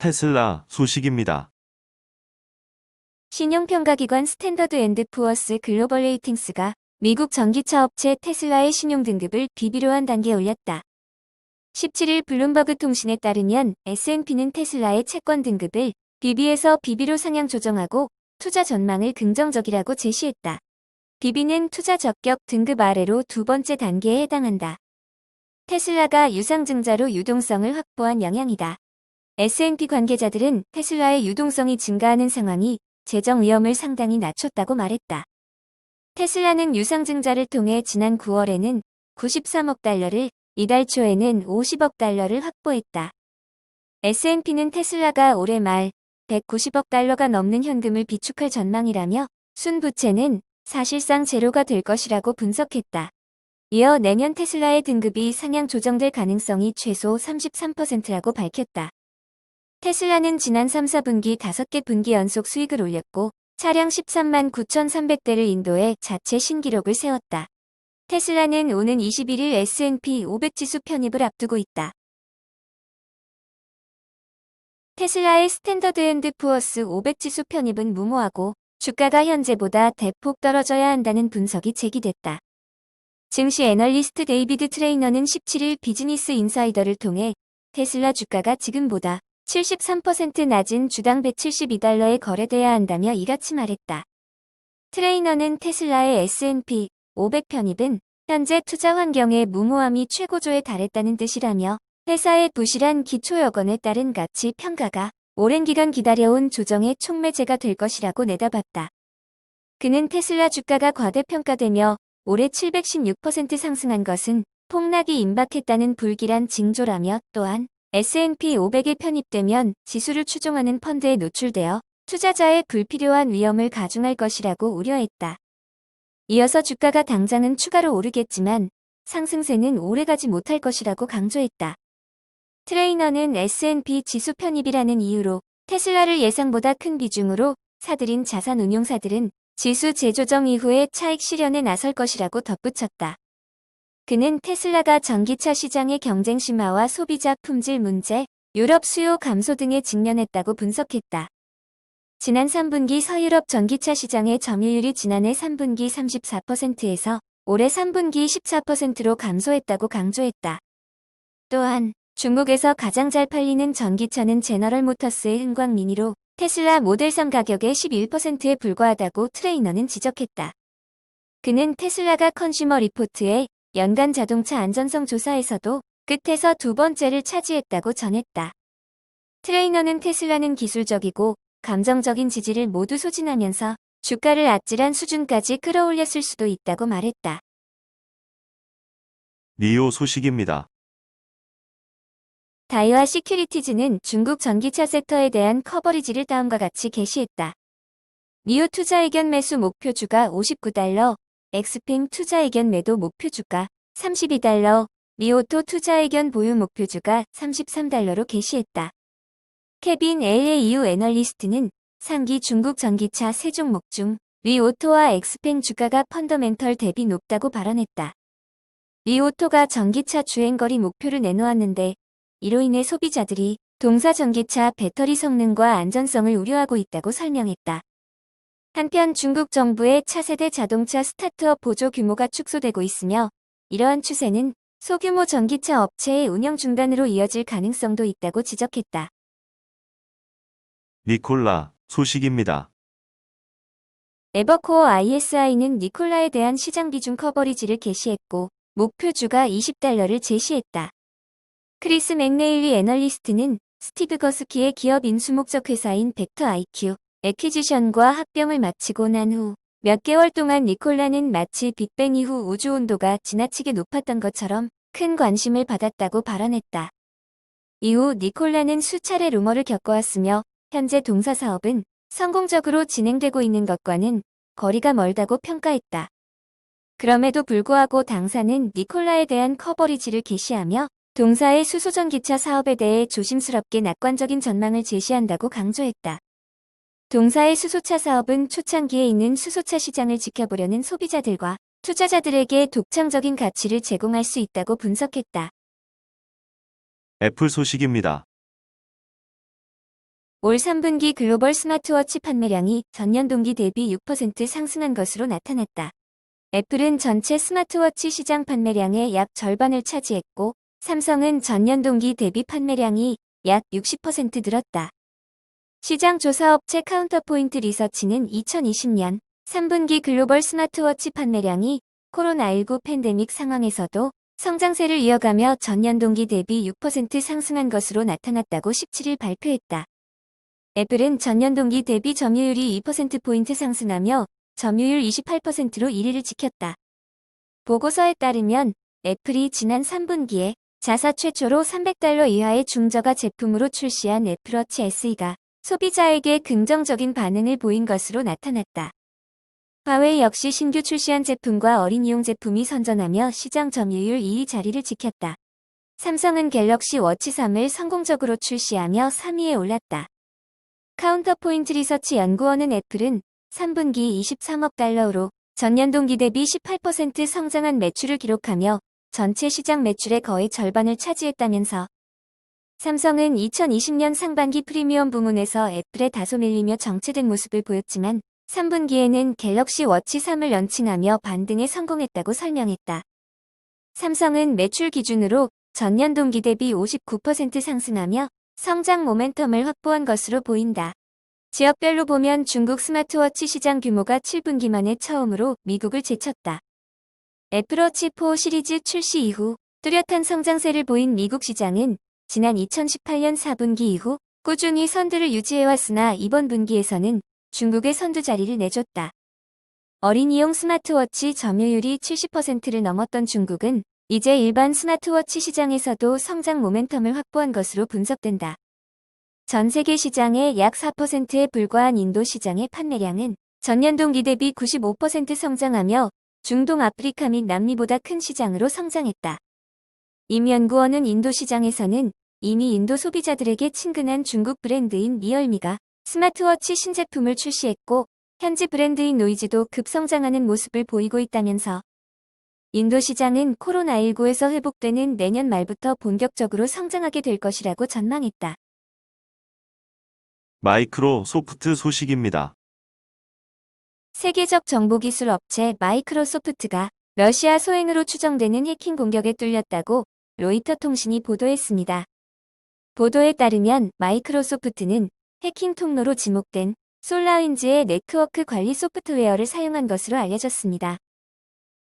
테슬라 소식입니다. 신용평가기관 스탠더드 앤드 푸어스 글로벌 레이팅스가 미국 전기차 업체 테슬라의 신용등급을 BB로 한 단계 올렸다. 17일 블룸버그 통신에 따르면 S&P는 테슬라의 채권 등급을 BB에서 BB로 상향 조정하고 투자 전망을 긍정적이라고 제시했다. BB는 투자 적격 등급 아래로 두 번째 단계에 해당한다. 테슬라가 유상증자로 유동성을 확보한 영향이다. S&P 관계자들은 테슬라의 유동성이 증가하는 상황이 재정 위험을 상당히 낮췄다고 말했다. 테슬라는 유상증자를 통해 지난 9월에는 93억 달러를, 이달 초에는 50억 달러를 확보했다. S&P는 테슬라가 올해 말 190억 달러가 넘는 현금을 비축할 전망이라며 순부채는 사실상 제로가 될 것이라고 분석했다. 이어 내년 테슬라의 등급이 상향 조정될 가능성이 최소 33%라고 밝혔다. 테슬라는 지난 3, 4분기 5개 분기 연속 수익을 올렸고 차량 13만 9,300대를 인도해 자체 신기록을 세웠다. 테슬라는 오는 21일 S&P 500 지수 편입을 앞두고 있다. 테슬라의 스탠더드 앤드 푸어스 500 지수 편입은 무모하고 주가가 현재보다 대폭 떨어져야 한다는 분석이 제기됐다. 증시 애널리스트 데이비드 트레이너는 17일 비즈니스 인사이더를 통해 테슬라 주가가 지금보다 73% 낮은 주당 172달러에 거래돼야 한다며 이같이 말했다. 트레이너는 테슬라의 S&P 500 편입은 현재 투자 환경의 무모함이 최고조에 달했다는 뜻이라며 회사의 부실한 기초여건에 따른 가치 평가가 오랜 기간 기다려온 조정의 촉매제가 될 것이라고 내다봤다. 그는 테슬라 주가가 과대평가되며 올해 716% 상승한 것은 폭락이 임박했다는 불길한 징조라며 또한 S&P 500에 편입되면 지수를 추종하는 펀드에 노출되어 투자자의 불필요한 위험을 가중할 것이라고 우려했다. 이어서 주가가 당장은 추가로 오르겠지만 상승세는 오래가지 못할 것이라고 강조했다. 트레이너는 S&P 지수 편입이라는 이유로 테슬라를 예상보다 큰 비중으로 사들인 자산운용사들은 지수 재조정 이후에 차익 실현에 나설 것이라고 덧붙였다. 그는 테슬라가 전기차 시장의 경쟁 심화와 소비자 품질 문제, 유럽 수요 감소 등에 직면했다고 분석했다. 지난 3분기 서유럽 전기차 시장의 점유율이 지난해 3분기 34%에서 올해 3분기 14%로 감소했다고 강조했다. 또한 중국에서 가장 잘 팔리는 전기차는 제너럴 모터스의 흥광 미니로 테슬라 모델 3 가격의 11%에 불과하다고 트레이너는 지적했다. 그는 테슬라가 컨슈머 리포트의 연간 자동차 안전성 조사에서도 끝에서 두 번째를 차지했다고 전했다. 트레이너는 테슬라는 기술적이고 감정적인 지지를 모두 소진하면서 주가를 아찔한 수준까지 끌어올렸을 수도 있다고 말했다. 니오 소식입니다. 다이와 시큐리티즈는 중국 전기차 섹터에 대한 커버리지를 다음과 같이 게시했다. 니오 투자 의견 매수 목표 주가 59달러, 엑스핑 투자 의견 매도 목표 주가 32달러, 리오토 투자 의견 보유 목표 주가 33달러로 게시했다. 케빈 LAU 애널리스트는 상기 중국 전기차 세 종목 중 리오토와 엑스팽 주가가 펀더멘털 대비 높다고 발언했다. 리오토가 전기차 주행거리 목표를 내놓았는데 이로 인해 소비자들이 동사 전기차 배터리 성능과 안전성을 우려하고 있다고 설명했다. 한편 중국 정부의 차세대 자동차 스타트업 보조 규모가 축소되고 있으며 이러한 추세는 소규모 전기차 업체의 운영 중단으로 이어질 가능성도 있다고 지적했다. 니콜라 소식입니다. 에버코어 ISI는 니콜라에 대한 시장 비중 커버리지를 게시했고 목표 주가 20달러를 제시했다. 크리스 맥네일리 애널리스트는 스티브 거스키의 기업 인수 목적 회사인 벡터 IQ 애퀴지션과 합병을 마치고 난 후 몇 개월 동안 니콜라는 마치 빅뱅 이후 우주 온도가 지나치게 높았던 것처럼 큰 관심을 받았다고 발언했다. 이후 니콜라는 수차례 루머를 겪어왔으며 현재 동사 사업은 성공적으로 진행되고 있는 것과는 거리가 멀다고 평가했다. 그럼에도 불구하고 당사는 니콜라에 대한 커버리지를 게시하며 동사의 수소전기차 사업에 대해 조심스럽게 낙관적인 전망을 제시한다고 강조했다. 동사의 수소차 사업은 초창기에 있는 수소차 시장을 지켜보려는 소비자들과 투자자들에게 독창적인 가치를 제공할 수 있다고 분석했다. 애플 소식입니다. 올 3분기 글로벌 스마트워치 판매량이 전년 동기 대비 6% 상승한 것으로 나타났다. 애플은 전체 스마트워치 시장 판매량의 약 절반을 차지했고, 삼성은 전년 동기 대비 판매량이 약 60% 늘었다. 시장 조사업체 카운터포인트 리서치는 2020년 3분기 글로벌 스마트워치 판매량이 코로나19 팬데믹 상황에서도 성장세를 이어가며 전년 동기 대비 6% 상승한 것으로 나타났다고 17일 발표했다. 애플은 전년 동기 대비 점유율이 2%포인트 상승하며 점유율 28%로 1위를 지켰다. 보고서에 따르면 애플이 지난 3분기에 자사 최초로 $300 이하의 중저가 제품으로 출시한 애플워치 SE가 소비자에게 긍정적인 반응을 보인 것으로 나타났다. 화웨이 역시 신규 출시한 제품과 어린이용 제품이 선전하며 시장 점유율 2위 자리를 지켰다. 삼성은 갤럭시 워치 3을 성공적으로 출시하며 3위에 올랐다. 카운터포인트 리서치 연구원은 애플은 3분기 $23억 전년 동기 대비 18% 성장한 매출을 기록하며 전체 시장 매출의 거의 절반을 차지했다면서, 삼성은 2020년 상반기 프리미엄 부문에서 애플에 다소 밀리며 정체된 모습을 보였지만 3분기에는 갤럭시 워치 3을 런칭하며 반등에 성공했다고 설명했다. 삼성은 매출 기준으로 전년 동기 대비 59% 상승하며 성장 모멘텀을 확보한 것으로 보인다. 지역별로 보면 중국 스마트워치 시장 규모가 7분기 만에 처음으로 미국을 제쳤다. 애플워치 4 시리즈 출시 이후 뚜렷한 성장세를 보인 미국 시장은 지난 2018년 4분기 이후 꾸준히 선두를 유지해왔으나 이번 분기에서는 중국의 선두 자리를 내줬다. 어린이용 스마트워치 점유율이 70%를 넘었던 중국은 이제 일반 스마트워치 시장에서도 성장 모멘텀을 확보한 것으로 분석된다. 전 세계 시장의 약 4%에 불과한 인도 시장의 판매량은 전년 동기 대비 95% 성장하며 중동 아프리카 및 남미보다 큰 시장으로 성장했다. 임 연구원은 인도 시장에서는 이미 인도 소비자들에게 친근한 중국 브랜드인 리얼미가 스마트워치 신제품을 출시했고, 현지 브랜드인 노이즈도 급성장하는 모습을 보이고 있다면서, 인도 시장은 코로나19에서 회복되는 내년 말부터 본격적으로 성장하게 될 것이라고 전망했다. 마이크로소프트 소식입니다. 세계적 정보기술 업체 마이크로소프트가 러시아 소행으로 추정되는 해킹 공격에 뚫렸다고 로이터 통신이 보도했습니다. 보도에 따르면 마이크로소프트는 해킹 통로로 지목된 솔라윈즈의 네트워크 관리 소프트웨어를 사용한 것으로 알려졌습니다.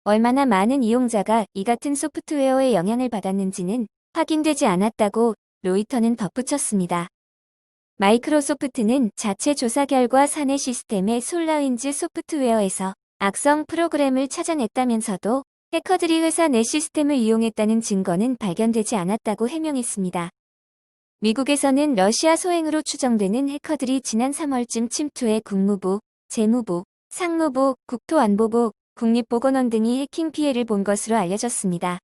얼마나 많은 이용자가 이 같은 소프트웨어의 영향을 받았는지는 확인되지 않았다고 로이터는 덧붙였습니다. 마이크로소프트는 자체 조사 결과 사내 시스템의 솔라윈즈 소프트웨어에서 악성 프로그램을 찾아냈다면서도 해커들이 회사 내 시스템을 이용했다는 증거는 발견되지 않았다고 해명했습니다. 미국에서는 러시아 소행으로 추정되는 해커들이 지난 3월쯤 침투해 국무부, 재무부, 상무부, 국토안보부, 국립보건원 등이 해킹 피해를 본 것으로 알려졌습니다.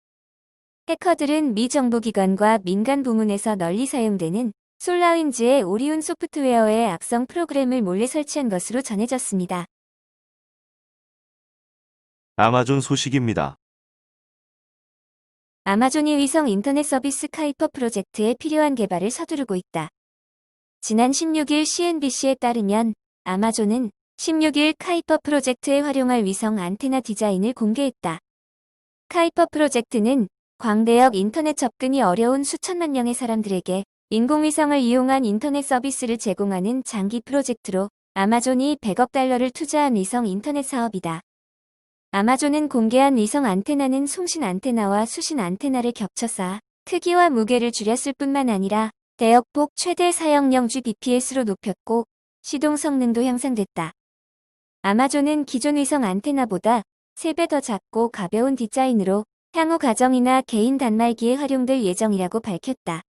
해커들은 미 정보기관과 민간 부문에서 널리 사용되는 솔라윈즈의 오리온 소프트웨어에 악성 프로그램을 몰래 설치한 것으로 전해졌습니다. 아마존 소식입니다. 아마존이 위성 인터넷 서비스 카이퍼 프로젝트에 필요한 개발을 서두르고 있다. 지난 16일 CNBC에 따르면 아마존은 16일 카이퍼 프로젝트에 활용할 위성 안테나 디자인을 공개했다. 카이퍼 프로젝트는 광대역 인터넷 접근이 어려운 수천만 명의 사람들에게 인공위성을 이용한 인터넷 서비스를 제공하는 장기 프로젝트로 아마존이 $100억 투자한 위성 인터넷 사업이다. 아마존은 공개한 위성 안테나는 송신 안테나와 수신 안테나를 겹쳐 쌓아 크기와 무게를 줄였을 뿐만 아니라 대역폭 최대 사용령 Gbps로 높였고 시동 성능도 향상됐다. 아마존은 기존 위성 안테나보다 3배 더 작고 가벼운 디자인으로 향후 가정이나 개인 단말기에 활용될 예정이라고 밝혔다.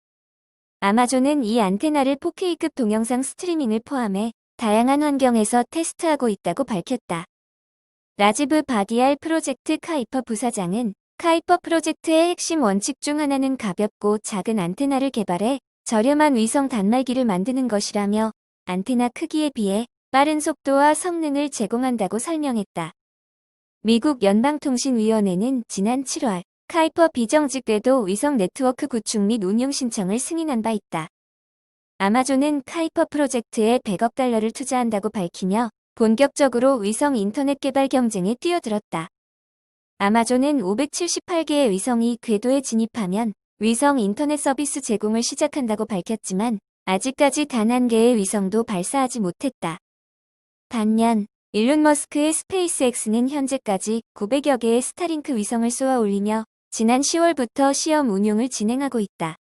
아마존은 이 안테나를 4K급 동영상 스트리밍을 포함해 다양한 환경에서 테스트하고 있다고 밝혔다. 라지브 바디알 프로젝트 카이퍼 부사장은 카이퍼 프로젝트의 핵심 원칙 중 하나는 가볍고 작은 안테나를 개발해 저렴한 위성 단말기를 만드는 것이라며 안테나 크기에 비해 빠른 속도와 성능을 제공한다고 설명했다. 미국 연방통신위원회는 지난 7월 카이퍼 비정식 궤도 위성 네트워크 구축 및 운용 신청을 승인한 바 있다. 아마존은 카이퍼 프로젝트에 100억 달러를 투자한다고 밝히며 본격적으로 위성 인터넷 개발 경쟁에 뛰어들었다. 아마존은 578개의 위성이 궤도에 진입하면 위성 인터넷 서비스 제공을 시작한다고 밝혔지만 아직까지 단 한 개의 위성도 발사하지 못했다. 반면 일론 머스크의 스페이스X는 현재까지 900여 개의 스타링크 위성을 쏘아 올리며 지난 10월부터 시험 운용을 진행하고 있다.